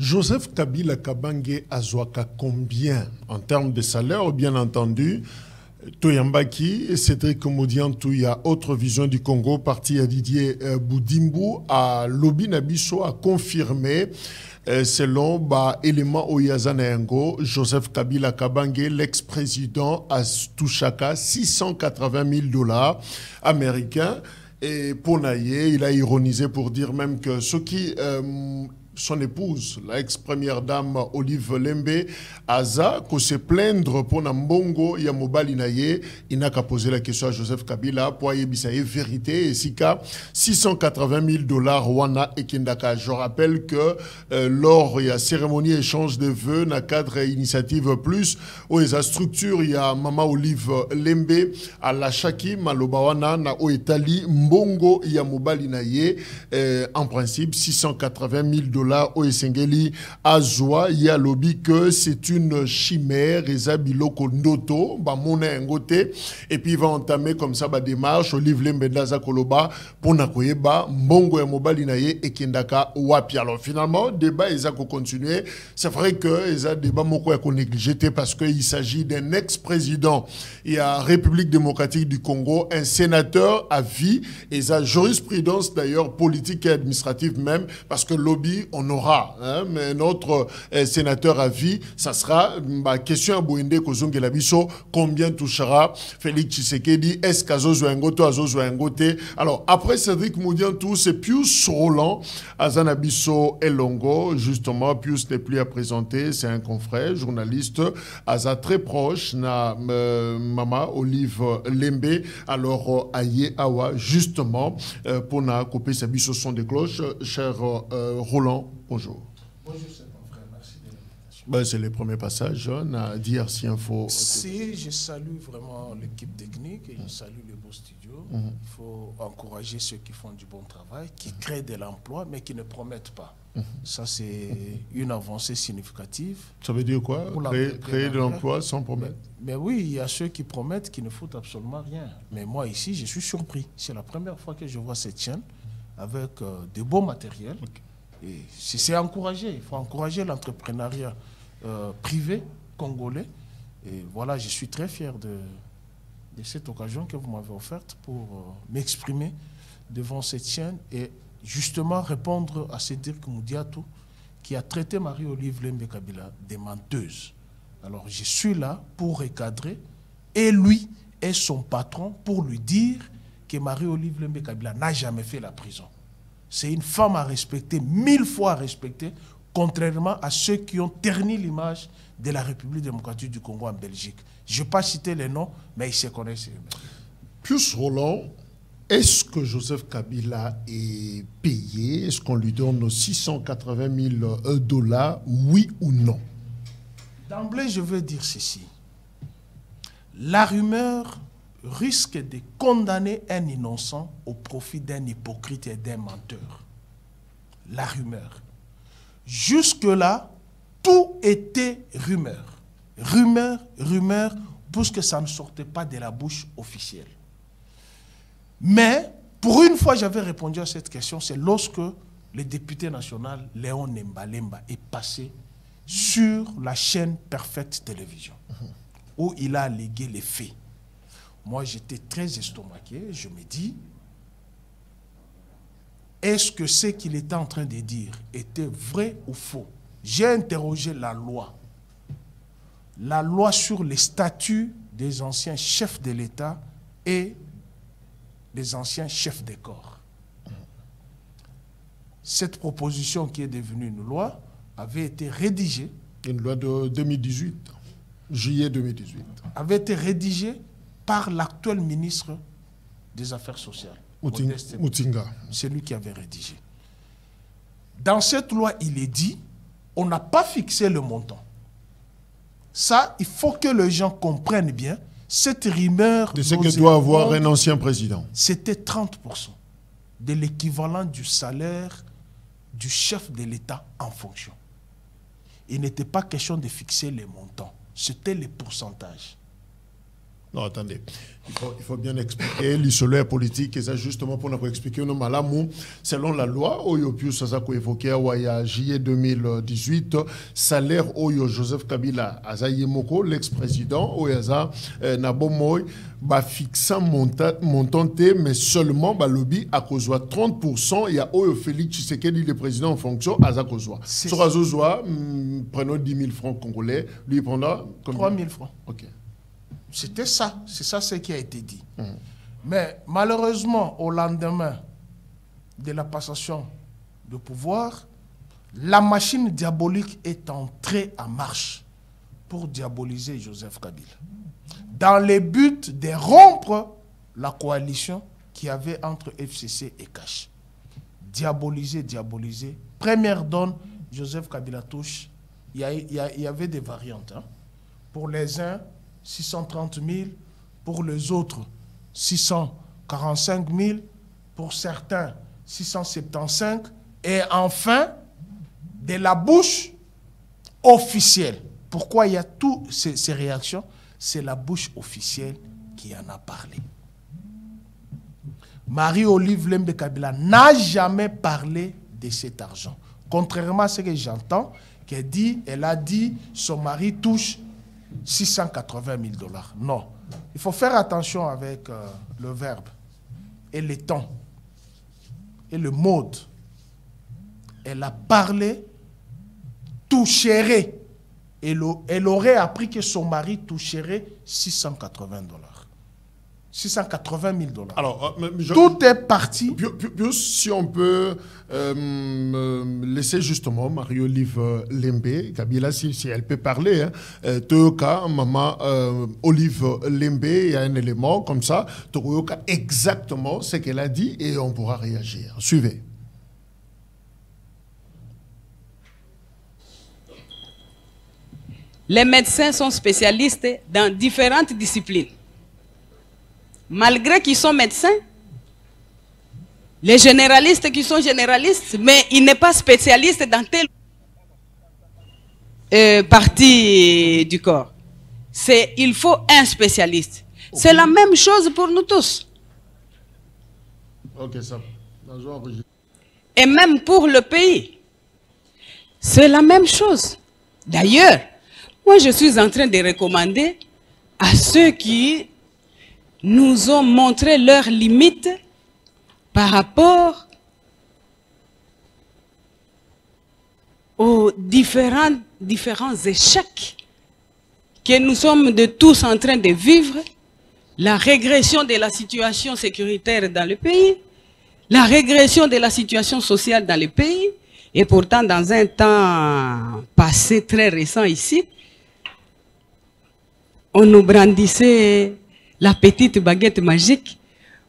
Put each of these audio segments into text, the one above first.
Joseph Kabila Kabange Azwaka combien en termes de salaire, bien entendu? Toyambaki, Cédric Moudian, il y a autre vision du Congo, parti à Didier Boudimbu, à Lobi Nabiso a confirmé, selon élément Oyazanayango, Joseph Kabila Kabange, l'ex-président, a touché 680 000 $ américains. Et pour Naye, il a ironisé pour dire même que ceux qui... son épouse, la ex-première dame Olive Lembe, Aza, qu'on se plaindre pour Nambongo, Yamobali Naye, il n'a qu'à poser la question à Joseph Kabila pour Ayebisaye vérité, et si cas 680 000 $ Wana et Kendaka. Je rappelle que lors il y a cérémonie échange de vœux, na cadre initiative plus, où il y a structure, il y a Mama Olive Lembe, à la Chaki, Malobawana, na Oetali, Mbongo, Yamobali Naye, en principe 680 000 $ au Esengeli Azwa, il y a lobby que c'est une chimère, Ezabilo Kondoto, Bamona Ngote, et puis il va entamer comme ça démarche, Olive Lembendaza Koloba, pour Nakoyeba, Mbongo et Mobali Naye et Kendaka Wapi. Alors finalement, débat Ezako continuer. C'est vrai que Eza débat Moko est négligé parce qu'il s'agit d'un ex-président. Il y a République démocratique du Congo, un sénateur à vie, et sa jurisprudence d'ailleurs politique et administrative même, parce que lobby on aura, hein, mais notre sénateur à vie, ça sera ma question à Bouinde Kozongelabiso, combien touchera Félix Tshisekedi, est-ce qu'Azozo Ngoto, Azozo Ngote. Alors, après Cédric Moudian, tout, c'est Pius Roland, Azanabiso Elongo, justement, Pius n'est plus à présenter, c'est un confrère, journaliste, Aza très proche, na Mama Olive Lembe, alors Aye Awa, justement, pour na couper sa biso son de cloche, cher Roland. Bonjour. Bonjour, c'est mon frère, merci de l'invitation. C'est le premier passage, on a dit RC Info. Si, je salue vraiment l'équipe technique et je salue le beau studio. Il faut encourager ceux qui font du bon travail, qui créent de l'emploi, mais qui ne promettent pas. Ça, c'est une avancée significative. Ça veut dire quoi? Créer de l'emploi sans promettre? Mais oui, il y a ceux qui promettent qui ne foutent absolument rien. Mais moi, ici, je suis surpris. C'est la première fois que je vois cette chaîne avec de beaux matériels. C'est encouragé, il faut encourager l'entrepreneuriat privé congolais. Et voilà, je suis très fier de cette occasion que vous m'avez offerte pour m'exprimer devant cette chaîne et justement répondre à Cédric Moudiatou qui a traité Marie-Olive Lembe Kabila de menteuse. Alors je suis là pour recadrer et lui et son patron pour lui dire que Marie-Olive Lembe Kabila n'a jamais fait la prison. C'est une femme à respecter, 1000 fois à respecter, contrairement à ceux qui ont terni l'image de la République démocratique du Congo en Belgique. Je ne vais pas citer les noms, mais ils se connaissent eux-mêmes. Plus Roland, est-ce que Joseph Kabila est payé? Est-ce qu'on lui donne 680 000 $, oui ou non? D'emblée, je veux dire ceci. La rumeur risque de condamner un innocent au profit d'un hypocrite et d'un menteur. La rumeur. Jusque-là, tout était rumeur. Rumeur, rumeur, puisque ça ne sortait pas de la bouche officielle. Mais, pour une fois, j'avais répondu à cette question, c'est lorsque le député national Léon Nembalemba est passé sur la chaîne Perfect Télévision, où il a allégué les faits. Moi, j'étais très estomaqué. Je me dis, est-ce que ce qu'il était en train de dire était vrai ou faux? J'ai interrogé la loi sur les statuts des anciens chefs de l'État et des anciens chefs des corps. Cette proposition qui est devenue une loi avait été rédigée. Une loi de 2018, juillet 2018. Avait été rédigée par l'actuel ministre des Affaires sociales, Moutinga. C'est lui qui avait rédigé. Dans cette loi, il est dit, on n'a pas fixé le montant. Ça, il faut que les gens comprennent bien, cette rumeur... De ce que doit avoir un ancien président. C'était 30% de l'équivalent du salaire du chef de l'État en fonction. Il n'était pas question de fixer les montants, c'était les pourcentages. Non, attendez. Il faut bien expliquer l'isoloir politique, et ça justement pour nous expliquer, selon la loi, Oyo ça évoqué en juillet 2018, salaire Oyo Joseph Kabila, Azayemoko, l'ex-président, Oyaza Nabomoy, fixant montant, mais seulement lobby à cause de 30%, il y a Oyo Félix Tshisekedi, le président en fonction, Azakozwa. Sur Azozwa, prenons 10 000 francs congolais, lui il prendra 3 000 francs. Ok. C'était ça, c'est ça ce qui a été dit. Mais malheureusement, au lendemain de la passation de pouvoir, la machine diabolique est entrée en marche pour diaboliser Joseph Kabila, dans le but de rompre la coalition qu'il y avait entre FCC et Cash. Diaboliser, diaboliser. Première donne, Joseph Kabila touche. Il y avait des variantes. Hein. Pour les uns, 630 000, pour les autres, 645 000, pour certains, 675, et enfin, de la bouche officielle. Pourquoi il y a toutes ces réactions? C'est la bouche officielle qui en a parlé. Marie-Olive Lembe Kabila n'a jamais parlé de cet argent. Contrairement à ce que j'entends, elle a dit son mari touche 680 000 $. Non. Il faut faire attention avec le verbe et le temps et le mode. Elle a parlé toucherait. Elle aurait appris que son mari toucherait 680 $. 680 000 $. Alors, tout est parti. Si on peut laisser justement Marie-Olive Lembe, Kabila, si elle peut parler, Toyoka, maman Olive Lembe, il y a un élément comme ça, Toyoka exactement ce qu'elle a dit et on pourra réagir. Suivez. Les médecins sont spécialistes dans différentes disciplines. Malgré qu'ils sont médecins, les généralistes qui sont généralistes, mais il n'est pas spécialiste dans telle partie du corps. Il faut un spécialiste. C'est la même chose pour nous tous. Ok, ça. Et même pour le pays. C'est la même chose. D'ailleurs, moi je suis en train de recommander à ceux qui nous ont montré leurs limites par rapport aux différents échecs que nous sommes tous en train de vivre, la régression de la situation sécuritaire dans le pays, la régression de la situation sociale dans le pays, et pourtant dans un temps passé très récent ici, on nous brandissait la petite baguette magique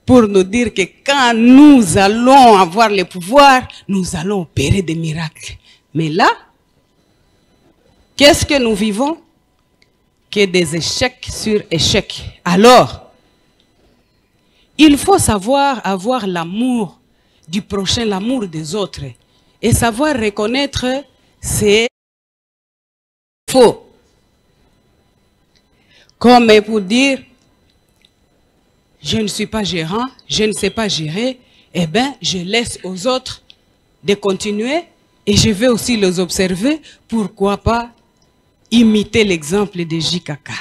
pour nous dire que quand nous allons avoir le pouvoir, nous allons opérer des miracles. Mais là, qu'est-ce que nous vivons? Que des échecs sur échecs. Alors, il faut savoir avoir l'amour du prochain, l'amour des autres, et savoir reconnaître ses faux. Comme pour dire, je ne suis pas gérant, je ne sais pas gérer, eh bien, je laisse aux autres de continuer et je vais aussi les observer. Pourquoi pas imiter l'exemple de JKK. Hein?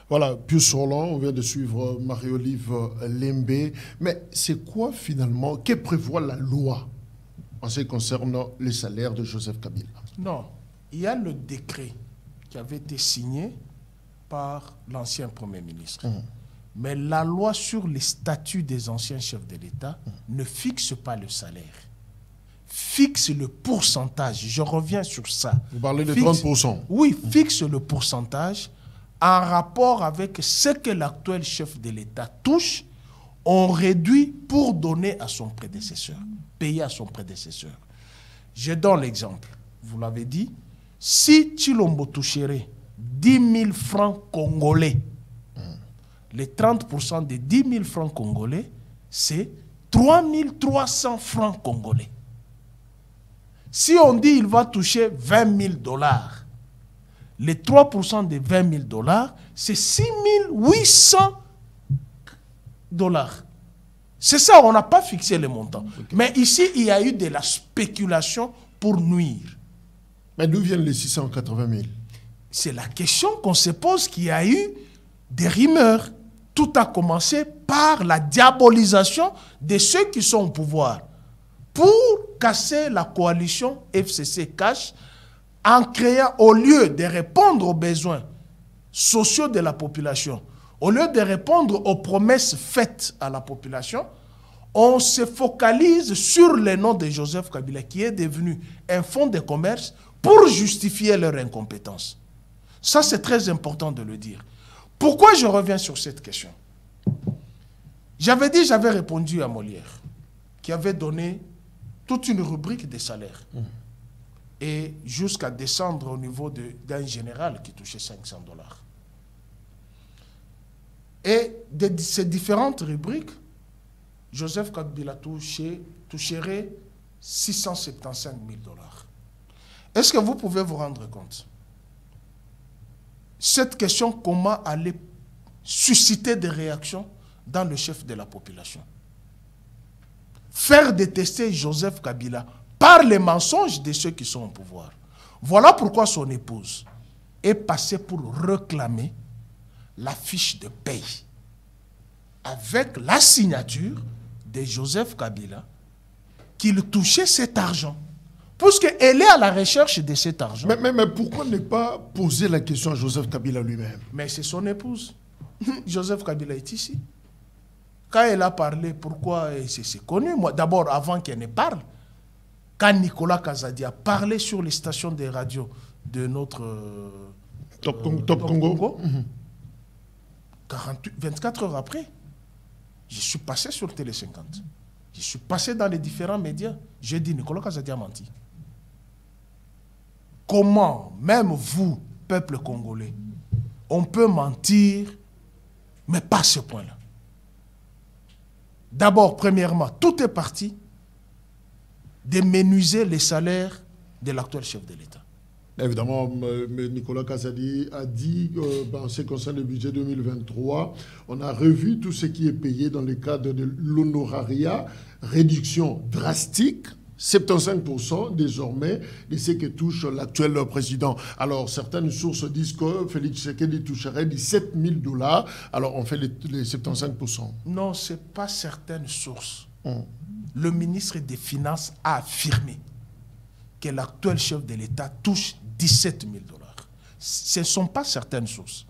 Voilà, Pius Roland, on vient de suivre Marie-Olive Lembe. Mais c'est quoi finalement, que prévoit la loi en ce qui concerne les salaires de Joseph Kabila? Non, il y a le décret qui avait été signé par l'ancien Premier ministre. Mais la loi sur les statuts des anciens chefs de l'État ne fixe pas le salaire. Fixe le pourcentage. Je reviens sur ça. Vous parlez de 30%. Oui, fixe le pourcentage en rapport avec ce que l'actuel chef de l'État touche, on réduit pour donner à son prédécesseur, payer à son prédécesseur. Je donne l'exemple. Vous l'avez dit, Si Tshilombo toucherait 10 000 francs congolais, les 30% de 10 000 francs congolais, c'est 3 300 francs congolais. Si on dit qu'il va toucher 20 000 dollars, les 3% de 20 000 dollars, c'est 6 800 dollars. C'est ça, on n'a pas fixé les montants. Okay. Mais ici, il y a eu de la spéculation pour nuire. Mais d'où viennent les 680 000? C'est la question qu'on se pose, qu'il y a eu des rumeurs. Tout a commencé par la diabolisation de ceux qui sont au pouvoir pour casser la coalition FCC-Cash en créant, au lieu de répondre aux besoins sociaux de la population, au lieu de répondre aux promesses faites à la population, on se focalise sur le nom de Joseph Kabila qui est devenu un fonds de commerce pour justifier leur incompétence. Ça, c'est très important de le dire. Pourquoi je reviens sur cette question? J'avais répondu à Molière, qui avait donné toute une rubrique des salaires. Et jusqu'à descendre au niveau d'un général qui touchait 500 dollars. Et de ces différentes rubriques, Joseph Kabila toucherait 675 000 dollars. Est-ce que vous pouvez vous rendre compte? Cette question, comment aller susciter des réactions dans le chef de la population? Faire détester Joseph Kabila par les mensonges de ceux qui sont au pouvoir. Voilà pourquoi son épouse est passée pour réclamer la fiche de paye avec la signature de Joseph Kabila qu'il touchait cet argent. Puisqu'elle est à la recherche de cet argent. Mais pourquoi ne pas poser la question à Joseph Kabila lui-même? Mais c'est son épouse. Joseph Kabila est ici. Quand elle a parlé, pourquoi c'est connu. Moi, d'abord, avant qu'elle ne parle, quand Nicolas Kazadi a parlé sur les stations de radio de notre Top Congo, 24 heures après, je suis passé sur Télé 50. Je suis passé dans les différents médias. J'ai dit, Nicolas Kazadi a menti. Comment, même vous, peuple congolais, on peut mentir, mais pas à ce point-là. D'abord, premièrement, tout est parti de menuiser les salaires de l'actuel chef de l'État. Évidemment, Nicolas Kazadi a dit, en ce qui concerne le budget 2023, on a revu tout ce qui est payé dans le cadre de l'honorariat, réduction drastique, 75% désormais de ce que touche l'actuel président. Alors, certaines sources disent que Félix Tshisekedi toucherait 17 000 dollars. Alors, on fait les 75%. Non, ce n'est pas certaines sources. Le ministre des Finances a affirmé que l'actuel chef de l'État touche 17 000 dollars. Ce ne sont pas certaines sources.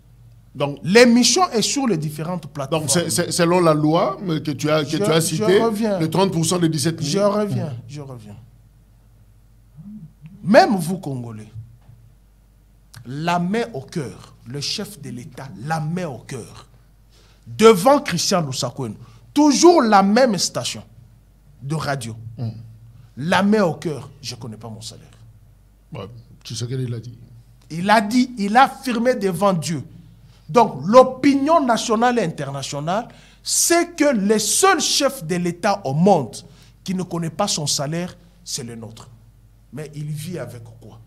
Donc, l'émission est sur les différentes plateformes. Donc, c'est selon la loi que tu as citée, le 30% de 17 000. Je reviens. Même vous, Congolais, la main au cœur, le chef de l'État, la main au cœur, devant Christian Lusakoueno, toujours la même station de radio. La main au cœur, je ne connais pas mon salaire. Ouais, tu sais qu'il l'a dit. Il a dit, il a affirmé devant Dieu. Donc, l'opinion nationale et internationale, c'est que le seul chef de l'État au monde qui ne connaît pas son salaire, c'est le nôtre. Mais il vit avec quoi?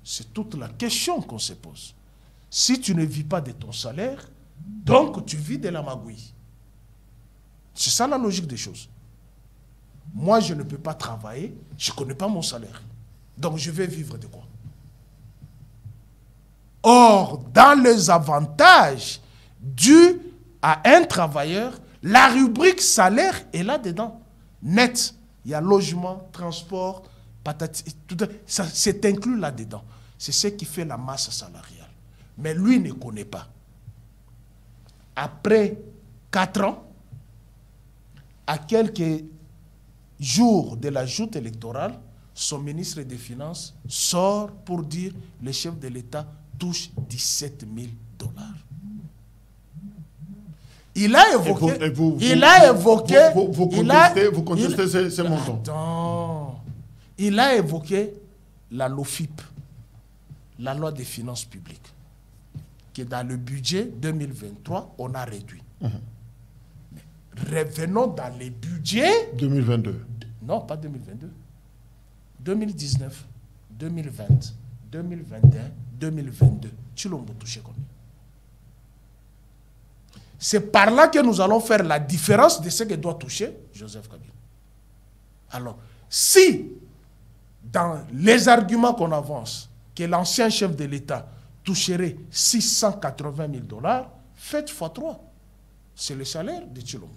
C'est toute la question qu'on se pose. Si tu ne vis pas de ton salaire, donc tu vis de la magouille. C'est ça la logique des choses. Moi, je ne peux pas travailler, je ne connais pas mon salaire. Donc, je vais vivre de quoi? Or, dans les avantages dus à un travailleur, la rubrique salaire est là-dedans. Net, il y a logement, transport, patati, tout ça, c'est inclus là-dedans. C'est ce qui fait la masse salariale. Mais lui ne connaît pas. Après 4 ans, à quelques jours de la joute électorale, son ministre des Finances sort pour dire que le chef de l'État touche 17 000 dollars. Il a évoqué... Vous contestez ces montants. Attends. Il a évoqué la LOFIP, la loi des finances publiques, qui est dans le budget 2023, on a réduit. Revenons dans les budgets 2022. Non, pas 2022. 2019, 2020, 2021, 2022. Chilombo touché combien? C'est par là que nous allons faire la différence de ce que doit toucher Joseph Kabila. Alors, si dans les arguments qu'on avance, que l'ancien chef de l'État toucherait 680 000 $, faites x3. C'est le salaire de Chilombo.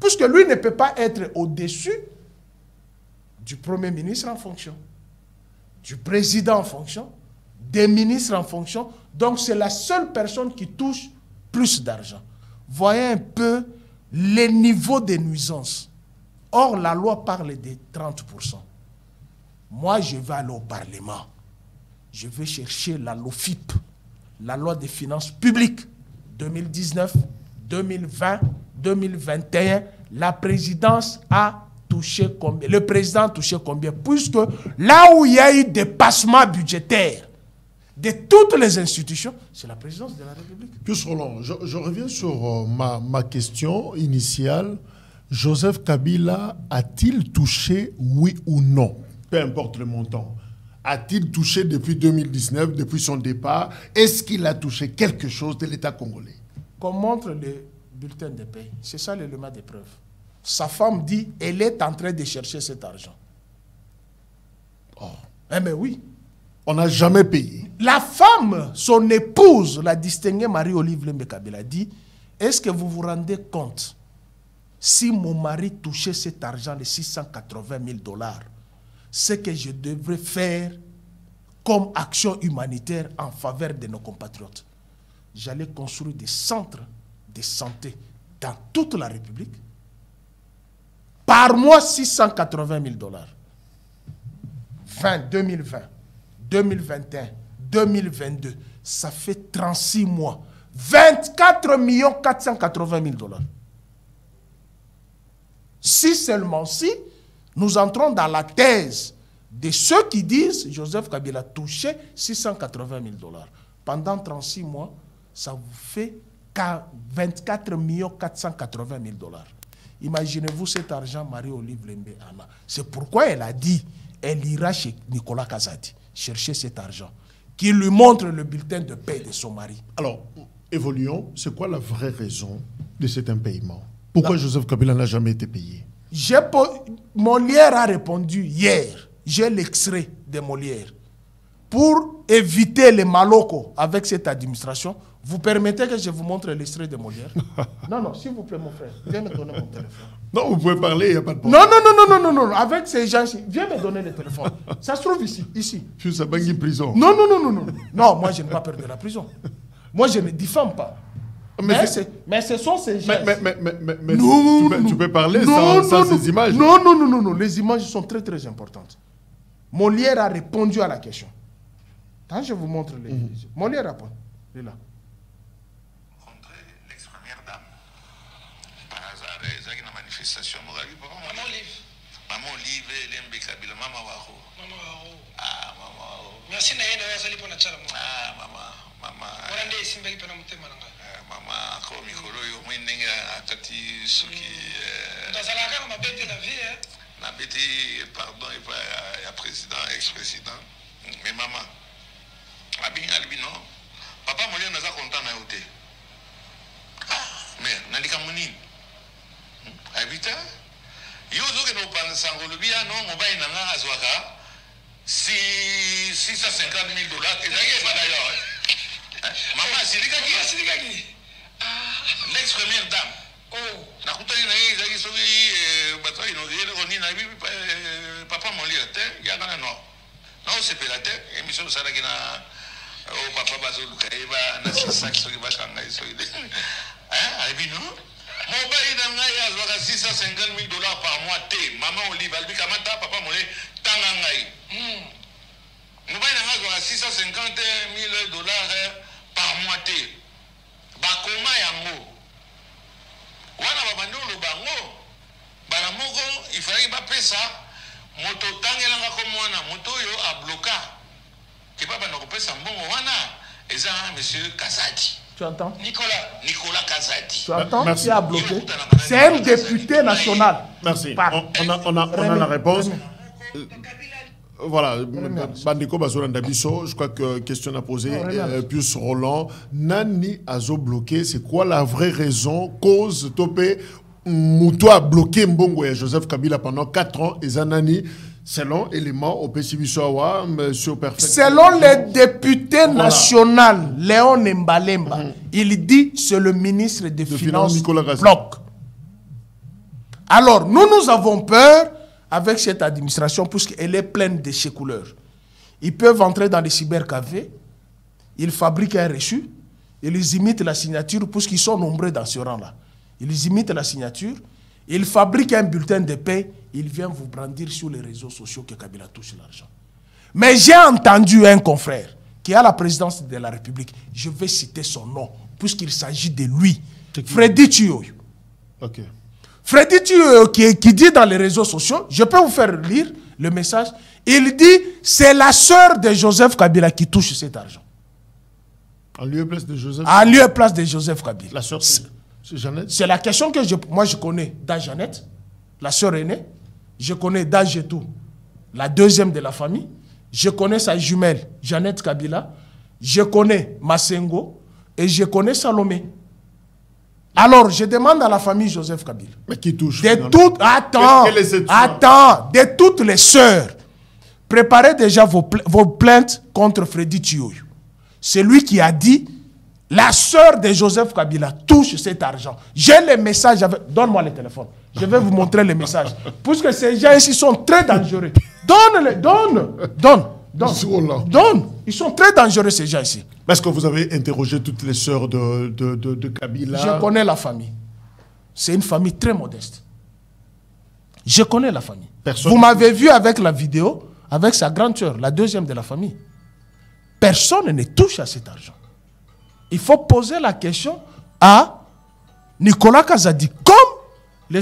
Puisque lui ne peut pas être au-dessus du Premier ministre en fonction, du président en fonction, des ministres en fonction. Donc c'est la seule personne qui touche plus d'argent. Voyez un peu les niveaux de nuisances. Or, la loi parle de 30%. Moi, je vais aller au Parlement. Je vais chercher la LOFIP, la loi des finances publiques, 2019, 2020, 2021. La présidence a touché combien? Le président a touché combien? Puisque là où il y a eu des passements budgétaires de toutes les institutions, c'est la présidence de la République. Plus Roland, je reviens sur ma question initiale. Joseph Kabila a-t-il touché, oui ou non, peu importe le montant? A-t-il touché depuis 2019, depuis son départ? Est-ce qu'il a touché quelque chose de l'État congolais? Qu'on montre le bulletin de paie. C'est ça l'élément de preuve. Sa femme dit, elle est en train de chercher cet argent. Oh. Eh bien oui. On n'a jamais payé. La femme, son épouse, la distinguée Marie-Olive Lembe Kabila, dit, est-ce que vous vous rendez compte, si mon mari touchait cet argent de 680 000 $, ce que je devrais faire comme action humanitaire en faveur de nos compatriotes? J'allais construire des centres de santé dans toute la République. Par mois, 680 000 $. 2020, 2021, 2022, ça fait 36 mois. 24 480 000 $. Si seulement si, nous entrons dans la thèse de ceux qui disent Joseph Kabila a touché 680 000 $. Pendant 36 mois, ça vous fait 24 480 000 $. Imaginez-vous cet argent, Marie-Olive Lembe Anna. C'est pourquoi elle a dit, elle ira chez Nicolas Kazadi chercher cet argent, qui lui montre le bulletin de paie de son mari. Alors, évoluons. C'est quoi la vraie raison de cet impayement? Pourquoi Joseph Kabila n'a jamais été payé? Molière a répondu hier. J'ai l'extrait de Molière. Pour éviter les malocos avec cette administration, vous permettez que je vous montre l'extrait de Molière? Non, non, s'il vous plaît, mon frère, viens me donner mon téléphone. Non, vous pouvez parler, il n'y a pas de problème. Non, non, non, non, non, non, non, avec ces gens-ci, viens me donner le téléphone. Ça se trouve ici, ici. Puis ça baigne en prison. Non, non, non, non, non. Non, moi, je n'ai pas peur de la prison. Moi, je ne diffame pas. Mais ce sont ces gens. Mais non, tu peux parler sans ces images. Non, non, non, non, non. Les images sont très, très importantes. Molière a répondu à la question. Quand je vous montre les... Molière répond. Il est là. Rencontrer l'ex-première dame. Par hasard, ils ont une manifestation. Maman Olive. Maman Olive, Lembe Kabila, Maman Waro. Maman Waro. Ah, Maman Waro. Merci, Naïna, Wazali Ponachala. Ah, Maman. Maman. Orande Simbeli Penamutemananga. Maman, comme Mikolo, Mouinenga, Tati Suki. Tazalaka, ma bête la vie, hein. Ma bête, pardon, il y a président, ex-président. Mais maman. Abin albino papa Molière naza content na yote mais nalika munini habita yozo ke no pansa ngolubia no mobile nanga azwaka si 650 000 $. Ezaki pas d'ailleurs maman silika ki l'ex-première dame na kutani na yeye ezaki soki bato inauguré oni na bibi papa Molière te ya kana no sepela te émission sala ki na o papa bazo lukaiba na sisa kisoki bakanga isoide albino mobile na ngai azwaka 650 000 $ par mois te maman Olive albi kamata papa mole tanga ngai mobile na ngai azwaka 650 000 $ par mois te bakoma yango wana babandi olobango bana moko ifalaki bapesa moto tangelanga ko mwana moto yo a bloqué ke papa na kopesa mbongo wana eza monsieur Kazadi. Tu entends? Nicolas Kazadi. Tu entends? Merci. Qui a bloqué? C'est un député national. Merci. On a la réponse. Voilà, Bandeko Bazolanda Bisso, je crois que question à poser, plus Roland, Nani Azo bloqué, c'est quoi la vraie raison, cause, topé, Mouto a bloqué Mbongo et Joseph Kabila pendant 4 ans, et Zanani, selon éléments au PCB-Soawa, monsieur Perfect. Selon le député national, Léon Mbalemba, il dit c'est le ministre des Finances Nicolas Kazadi. bloc. Alors, nous avons peur avec cette administration, puisqu'elle est pleine de ces couleurs. Ils peuvent entrer dans les cybercafés, ils fabriquent un reçu, ils imitent la signature, puisqu'ils sont nombreux dans ce rang-là. Ils imitent la signature, ils fabriquent un bulletin de paie, ils viennent vous brandir sur les réseaux sociaux que Kabila touche l'argent. Mais j'ai entendu un confrère qui a la présidence de la République, je vais citer son nom, puisqu'il s'agit de lui, Freddy Tioyo. Ok. Freddy Tioyo qui dit dans les réseaux sociaux, je peux vous faire lire le message, il dit c'est la sœur de Joseph Kabila qui touche cet argent. En lieu et place de Joseph En lieu et place de Joseph Kabila. La sœur, c'est Jeannette. C'est la question que moi je connais Da Jeannette, la sœur aînée. Je connais Da Jetou, la deuxième de la famille. Je connais sa jumelle, Jeannette Kabila. Je connais Masengo et je connais Salomé. Alors, je demande à la famille Joseph Kabila. Mais qui touche? De toutes, attends, de toutes les sœurs, préparez déjà vos plaintes contre Freddy Tioyo. C'est lui qui a dit, la sœur de Joseph Kabila touche cet argent. J'ai les messages, donne-moi le téléphone. Je vais vous montrer les messages. Puisque ces gens ici sont très dangereux. Donne. Ils sont très dangereux, ces gens ici. Est-ce que vous avez interrogé toutes les sœurs de Kabila? Je connais la famille. C'est une famille très modeste. Je connais la famille. Vous m'avez vu avec la vidéo, avec sa grande sœur, la deuxième de la famille. Personne ne touche à cet argent. Il faut poser la question à Nicolas Kazadi, comme le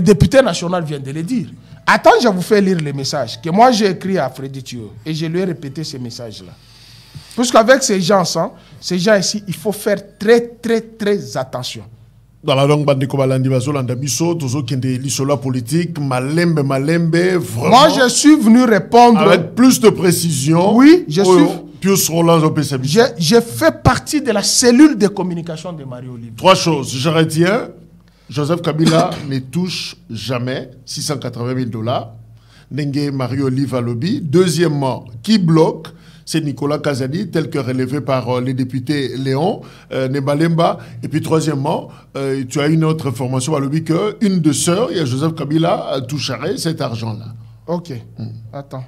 député national vient de le dire. Attends, je vous fais lire les messages que moi j'ai écrit à Freddy Tioyo et je lui ai répété ces messages-là. Puisqu'avec ces gens ici, il faut faire très attention. Dans la langue Bandeko Balandi Bazolanda Bisso, toujours qui est l'isola politique, malembe, vraiment. Moi, je suis venu répondre avec plus de précision. Oui, je suis. Pius Roland je fais partie de la cellule de communication de Mario Olive. 3 choses. Je retiens, Joseph Kabila ne touche jamais 680 000 $. Nengue Mario Olive à lobby. Deuxièmement, qui bloque? C'est Nicolas Kazadi, tel que relevé par les députés Léon, Nebalemba. Et puis troisièmement, tu as une autre information à lobby que une de sœurs, il y a Joseph Kabila, toucherait cet argent-là. Ok. Attends.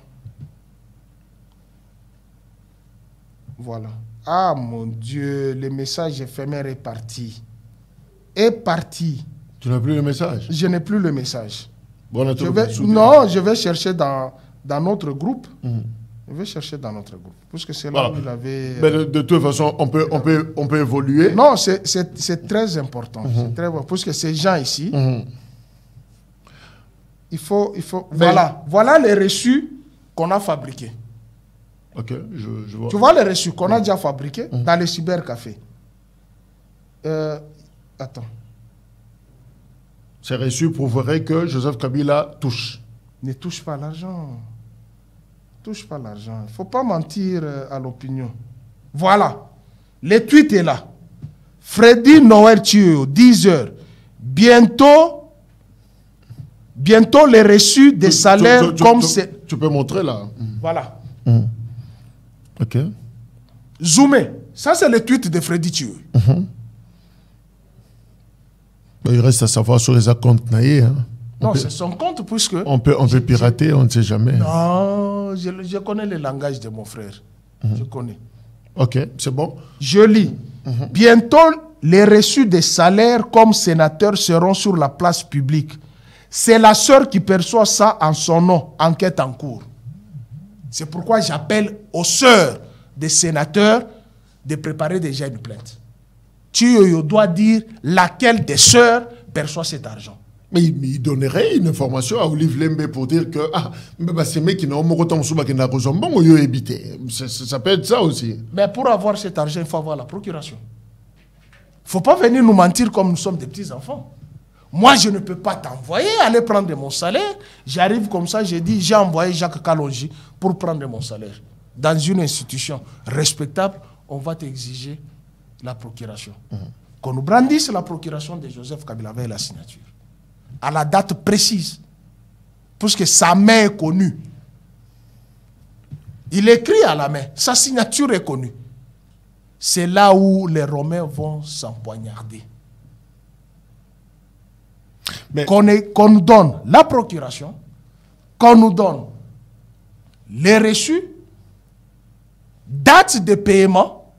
Voilà. Ah mon Dieu, le message éphémère est parti. Tu n'as plus le message? Je n'ai plus le message. Bon, je vais chercher dans notre groupe. Je vais chercher dans notre groupe. Puisque c'est là où il avait... Mais de toute façon, on peut évoluer. Non, c'est très important. C'est très bon. Puisque ces gens ici, il faut voilà les reçus qu'on a fabriqués. Ok, je vois. Tu vois les reçus qu'on a déjà fabriqués dans les cybercafés. Attends. Ces reçus prouveraient que Joseph Kabila touche. Ne touche pas l'argent. Touche pas l'argent. Il ne faut pas mentir à l'opinion. Voilà. Le tweet est là. Freddy Noël Tioyo, 10h. Bientôt les reçus des salaires comme c'est... Tu peux montrer là. Voilà. Ok. Zoomé. Ça, c'est le tweet de Freddy Tioyo. Il reste à savoir sur les comptes naïfs. Non, c'est son compte puisque... On peut pirater, on ne sait jamais. Non, je connais le langage de mon frère. Je connais. Ok, c'est bon. Je lis. Bientôt, les reçus des salaires comme sénateurs seront sur la place publique. C'est la sœur qui perçoit ça en son nom. Enquête en cours. C'est pourquoi j'appelle aux sœurs des sénateurs de préparer déjà une plainte. Tu dois dire laquelle des sœurs perçoit cet argent. Mais il donnerait une information à Olive Lembe pour dire que ces mecs qui n'ont pas autant de éviter. Ça peut être ça aussi. Mais pour avoir cet argent, il faut avoir la procuration. Il ne faut pas venir nous mentir comme nous sommes des petits-enfants. Moi, je ne peux pas t'envoyer aller prendre mon salaire. J'arrive comme ça, j'ai dit, j'ai envoyé Jacques Kalonji pour prendre mon salaire. Dans une institution respectable, on va t'exiger la procuration. Qu'on nous brandisse la procuration de Joseph Kabila avec la signature. À la date précise, puisque sa main est connue. Il écrit à la main, sa signature est connue. C'est là où les Romains vont s'empoignarder. Qu'on nous donne la procuration, qu'on nous donne les reçus, date de paiement,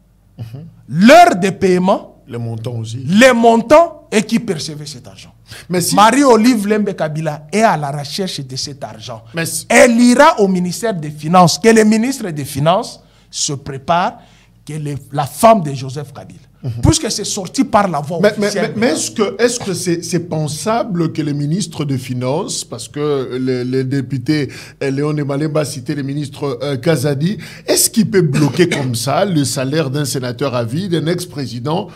l'heure de paiement, les montants aussi. Les montants et qui percevait cet argent. Mais si Marie-Olive Lembe Kabila est à la recherche de cet argent. Elle ira au ministère des Finances, que le ministre des Finances se prépare, que la femme de Joseph Kabila. Puisque c'est sorti par la voie officielle. Mais est-ce que c'est pensable que le ministre des Finances, parce que le député Léon Malemba a cité le ministre Kazadi, est-ce qu'il peut bloquer comme ça le salaire d'un sénateur à vie, d'un ex-président,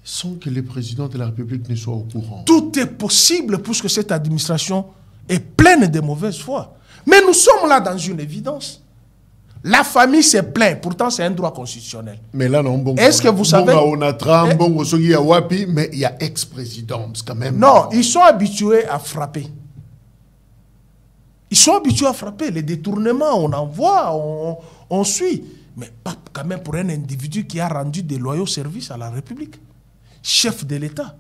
sans que le président de la République ne soit au courant? Tout est possible puisque cette administration est pleine de mauvaise foi. Mais nous sommes là dans une évidence. La famille s'est plainte, pourtant c'est un droit constitutionnel. Mais là, non, bon. Est-ce que vous savez... On a Trump, mais il y a ex-président, quand même. Non, ils sont habitués à frapper. Ils sont habitués à frapper. Les détournements, on envoie, on suit. Mais pas quand même pour un individu qui a rendu des loyaux services à la République. Chef de l'État.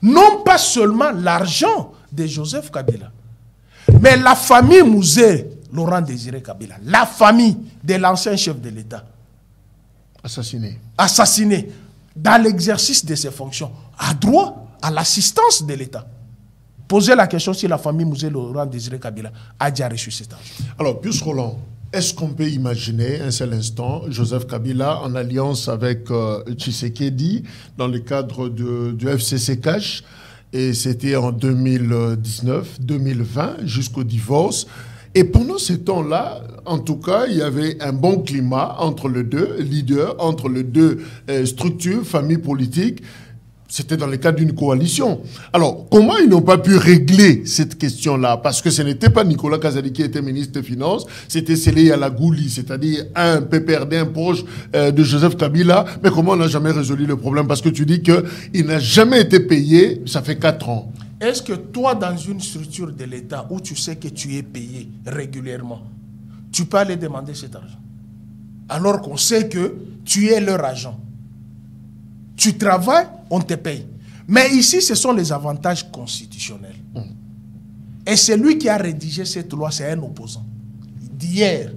Non pas seulement l'argent de Joseph Kabila, mais la famille Mouzé, Laurent Désiré Kabila, la famille de l'ancien chef de l'État. Assassiné dans l'exercice de ses fonctions, a droit à l'assistance de l'État. Posez la question si la famille Mouzé, Laurent Désiré Kabila a déjà reçu cet argent. Alors, Pius Roland, est-ce qu'on peut imaginer un seul instant Joseph Kabila en alliance avec Tshisekedi dans le cadre du FCC Cash, et c'était en 2019, 2020, jusqu'au divorce. Et pendant ce temps-là, en tout cas, il y avait un bon climat entre les deux leaders, entre les deux structures, familles politiques. C'était dans le cadre d'une coalition. Alors, comment ils n'ont pas pu régler cette question-là? Parce que ce n'était pas Nicolas Kazadi qui était ministre des Finances, c'était Sélé Yalagouli, c'est-à-dire un PPRD, un proche de Joseph Kabila. Mais comment on n'a jamais résolu le problème? Parce que tu dis qu'il n'a jamais été payé, ça fait 4 ans. Est-ce que toi, dans une structure de l'État où tu sais que tu es payé régulièrement, tu peux aller demander cet argent? Alors qu'on sait que tu es leur agent. Tu travailles, on te paye. Mais ici, ce sont les avantages constitutionnels. Et c'est lui qui a rédigé cette loi, c'est un opposant. D'hier,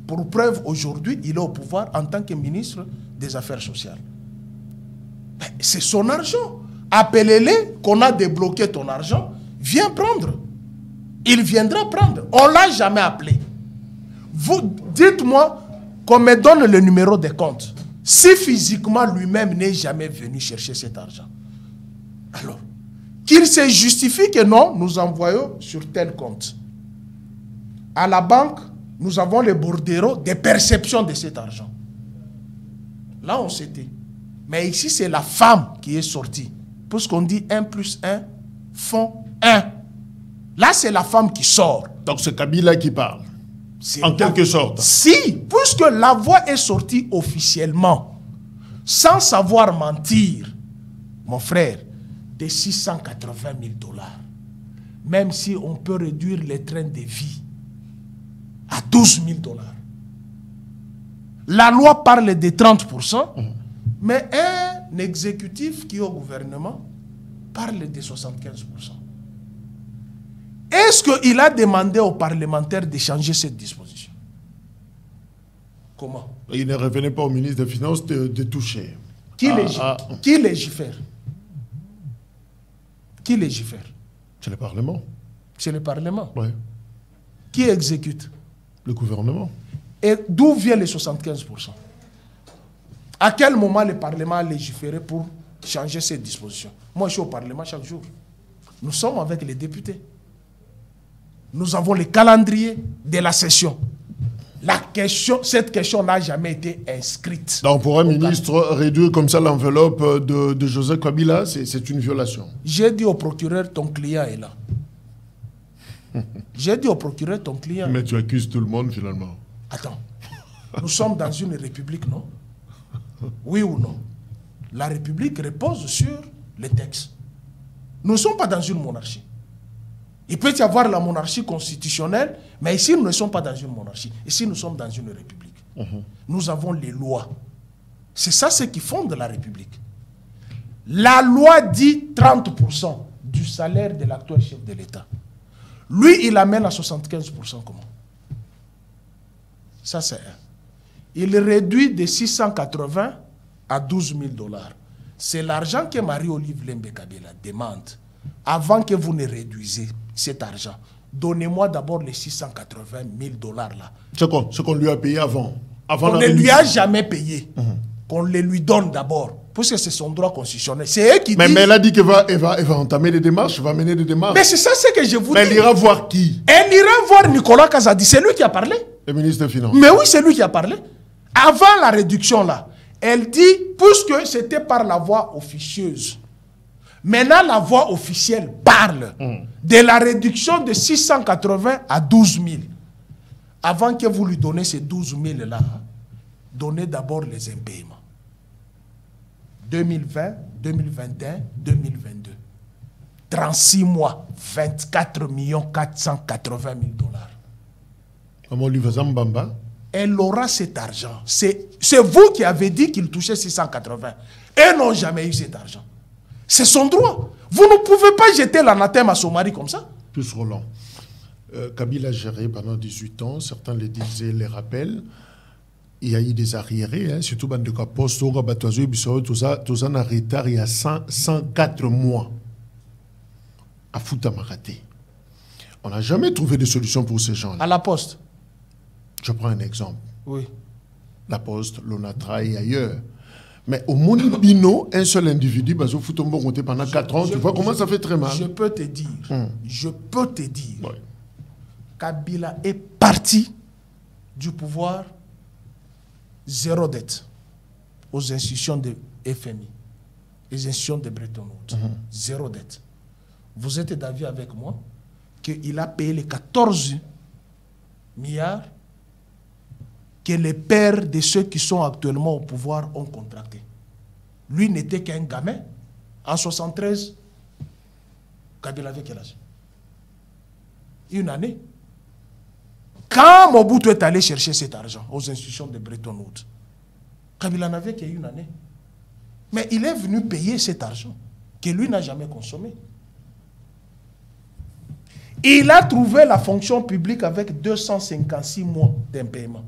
pour preuve, aujourd'hui, il est au pouvoir en tant que ministre des Affaires sociales. C'est son argent. Appelez-les qu'on a débloqué ton argent. Viens prendre. Il viendra prendre. On ne l'a jamais appelé. Vous, dites-moi qu'on me donne le numéro de compte. Si physiquement lui-même n'est jamais venu chercher cet argent, alors qu'il se justifie que non, nous envoyons sur tel compte. À la banque, nous avons les bordereaux de perception de cet argent. Là, on s'était. Mais ici, c'est la femme qui est sortie. Puisqu'on dit 1 + 1 font 1. Là, c'est la femme qui sort. Donc, c'est Kabila qui parle. En quelque sorte. Si, puisque la voix est sortie officiellement, sans savoir mentir, mon frère, de 680 000 $. Même si on peut réduire les trains de vie à 12 000 $. La loi parle de 30%, mais un exécutif qui est au gouvernement parle de 75%. Est-ce qu'il a demandé aux parlementaires de changer cette disposition? Comment? Il ne revenait pas au ministre des Finances de toucher. Qui légifère? Qui légifère? C'est le Parlement. C'est le Parlement. Oui. Qui exécute? Le gouvernement. Et d'où vient les 75%? À quel moment le Parlement a légiféré pour changer cette disposition? Moi, je suis au Parlement chaque jour. Nous sommes avec les députés. Nous avons le calendrier de la session. Cette question n'a jamais été inscrite. Donc pour un ministre, réduire comme ça l'enveloppe de Joseph Kabila, c'est une violation. J'ai dit au procureur, ton client est là. J'ai dit au procureur, ton client... Mais tu accuses tout le monde finalement. Attends. Nous sommes dans une république, non? Oui ou non? La république repose sur les textes. Nous ne sommes pas dans une monarchie. Il peut y avoir la monarchie constitutionnelle, mais ici, nous ne sommes pas dans une monarchie. Ici, nous sommes dans une république. Nous avons les lois. C'est ça ce qui fonde la république. La loi dit 30% du salaire de l'actuel chef de l'État. Lui, il amène à 75%. Comment? Ça, c'est un. Il réduit de 680 à 12 000 $. C'est l'argent que Marie-Olive Lembe Kabila demande. Avant que vous ne réduisez cet argent, donnez-moi d'abord les 680 000 $ là. Ce qu'on lui a payé avant. On ne lui a jamais payé. Qu'on le lui donne d'abord. Parce que c'est son droit constitutionnel. C'est eux qui disent... Mais elle a dit qu'elle va entamer des démarches, va mener des démarches. Mais c'est ça ce que je vous dis. Mais elle ira voir qui? Elle ira voir Nicolas Kazadi. C'est lui qui a parlé. Le ministre des Finances. Mais oui, c'est lui qui a parlé. Avant la réduction là, elle dit, puisque c'était par la voie officieuse, maintenant la voie officielle parle de la réduction de 680 à 12 000. Avant que vous lui donnez ces 12 000 là, donnez d'abord les impayements. 2020, 2021, 2022. 36 mois, 24 480 000 $. Elle aura cet argent. C'est vous qui avez dit qu'il touchait 680. Elles n'ont jamais eu cet argent. C'est son droit. Vous ne pouvez pas jeter l'anathème à son mari comme ça. Plus Roland. Kabila a géré pendant 18 ans. Certains les disaient, les rappellent. Il y a eu des arriérés, hein, surtout dans le cas poste, tout ça en retard il y a 104 mois à Fouta-Maraté. On n'a jamais trouvé de solution pour ces gens-là. À la poste. Je prends un exemple. Oui. La poste, l'ONATRA et ailleurs. Mais au Monibino, un seul individu, Bazo Foutombo compté pendant 4 ans, tu vois comment ça fait très mal. Je peux te dire, oui. Kabila est parti du pouvoir, zéro dette aux institutions de FMI, les institutions de Bretton Woods. Zéro dette. Vous êtes d'avis avec moi qu'il a payé les 14 milliards que les pères de ceux qui sont actuellement au pouvoir ont contracté. Lui n'était qu'un gamin. En 73, Kabila avait quel âge? Une année. Quand Mobutu est allé chercher cet argent aux institutions de Bretton Woods, Kabila n'avait qu'une année. Mais il est venu payer cet argent que lui n'a jamais consommé. Il a trouvé la fonction publique avec 256 mois d'impaiement.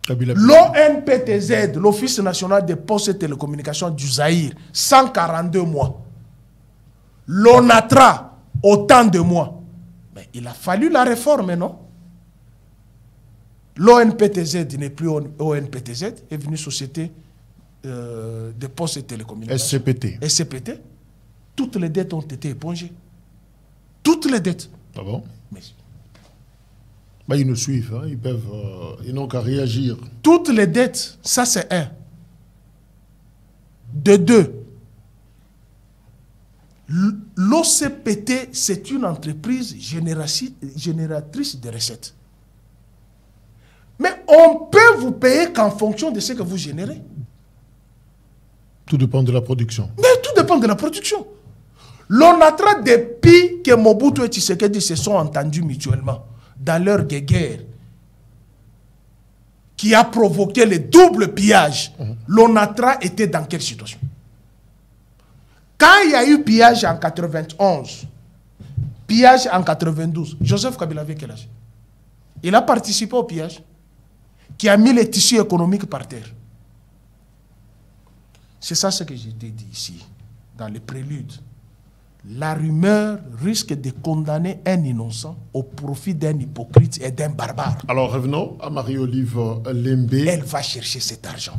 L'ONPTZ, l'Office national des postes et télécommunications du Zaïre, 142 mois. L'ONATRA, autant de mois. Mais il a fallu la réforme, non? L'ONPTZ n'est plus ONPTZ, est venue Société des postes et télécommunications. SCPT. SCPT. Toutes les dettes ont été épongées. Toutes les dettes. Ah bon? Mais bah, ils nous suivent, hein. Ils n'ont qu'à réagir. Toutes les dettes, ça c'est un. De deux, l'OCPT, c'est une entreprise génératrice de recettes. Mais on peut vous payer qu'en fonction de ce que vous générez. Tout dépend de la production. Mais tout dépend de la production. L'ONATRA, depuis que Mobutu et Tshisekedi se sont entendus mutuellement dans leur guerre qui a provoqué le double pillage, l'ONATRA était dans quelle situation? Quand il y a eu pillage en 91, pillage en 92, Joseph Kabila avait quel âge? Il a participé au pillage qui a mis les tissus économiques par terre. C'est ça ce que j'ai dit ici, dans les préludes. La rumeur risque de condamner un innocent au profit d'un hypocrite et d'un barbare. Alors revenons à Marie-Olive Lembe. Elle va chercher cet argent.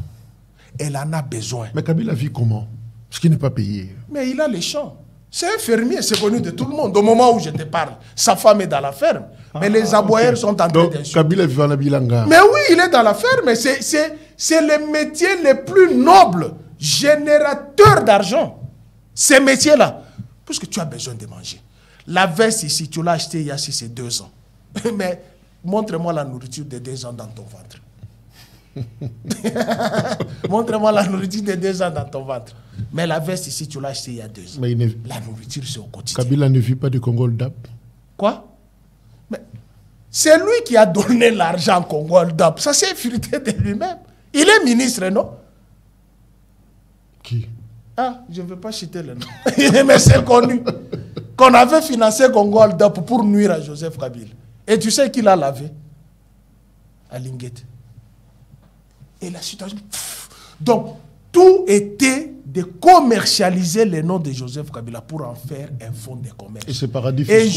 Elle en a besoin. Mais Kabila vit comment? Ce qui n'est pas payé. Mais il a les champs. C'est un fermier, c'est connu de tout le monde. Au moment où je te parle, sa femme est dans la ferme. Mais les aboyeurs sont en train d'insulter. Kabila vit à Bilanga. Mais oui, il est dans la ferme. Mais c'est les métiers les plus nobles, générateurs d'argent. Ces métiers-là. Puisque tu as besoin de manger. La veste ici, tu l'as achetée il y a 2 ans. Mais montre-moi la nourriture de 2 ans dans ton ventre. Montre-moi la nourriture de 2 ans dans ton ventre. Mais la veste ici, tu l'as achetée il y a 2 ans. La nourriture, c'est au quotidien. Kabila ne vit pas du Congo DAP. Quoi? Mais c'est lui qui a donné l'argent au Congo DAP. Ça s'est effrité de lui-même. Il est ministre, non? Qui? Ah, je ne veux pas citer le nom. Mais c'est connu. Qu'on avait financé Congo DAP pour nuire à Joseph Kabila. Et tu sais qui l'a lavé? À Linguette. Et la situation... Donc, tout était de commercialiser le nom de Joseph Kabila pour en faire un fonds de commerce. Et ces paradis fiscaux. Et